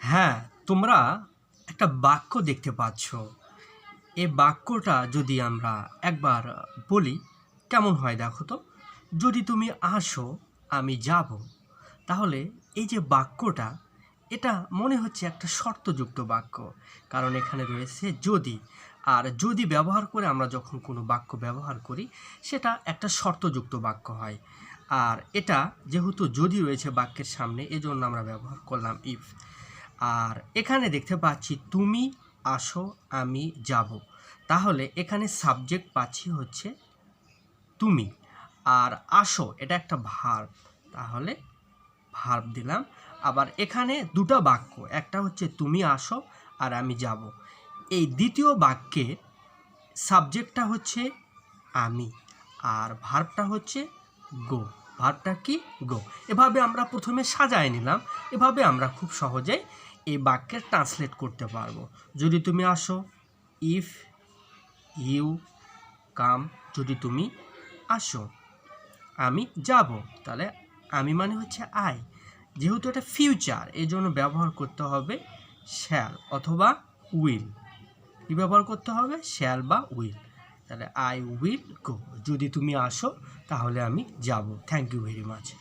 হ্যাঁ, তোমরা একটা বাক্য দেখতে পাচ্ছ। এই বাক্যটা যদি আমরা একবার বলি কেমন হয় দেখো তো। যদি তুমি আসো আমি যাব। তাহলে এই যে বাক্যটা, এটা মনে হচ্ছে একটা শর্তযুক্ত বাক্য। কারণ এখানে রয়েছে যদি। আর যদি ব্যবহার করে আমরা যখন কোনো বাক্য ব্যবহার করি সেটা একটা শর্তযুক্ত বাক্য হয়। আর এটা যেহেতু যদি রয়েছে বাক্যের সামনে, এজন্য আমরা ব্যবহার করলাম ইফ। আর এখানে দেখতে পাচ্ছি তুমি আসো আমি যাব। তাহলে এখানে সাবজেক্ট পাচ্ছি হচ্ছে তুমি। আর আসো এটা একটা ভার্ব, তাহলে ভার্ব দিলাম। আবার এখানে দুটো বাক্য, একটা হচ্ছে তুমি আসো আর আমি যাব। এই দ্বিতীয় বাক্যে সাবজেক্টটা হচ্ছে আমি আর ভার্বটা হচ্ছে গো। ভার্বটা কি? গো। এভাবে আমরা প্রথমে সাজায় নিলাম। এভাবে আমরা খুব সহজেই এই বাক্যের ট্রান্সলেট করতে পারবো। যদি তুমি আসো, ইফ ইউ কাম, যদি তুমি আসো। আমি যাব, তাহলে আমি মানে হচ্ছে আই। যেহেতু এটা ফিউচার, এই জন্য ব্যবহার করতে হবে শ্যাল অথবা উইল। কি ব্যবহার করতে হবে? শ্যাল বা উইল। তাহলে আই উইল গো। যদি তুমি আসো তাহলে আমি যাব। Thank you very much.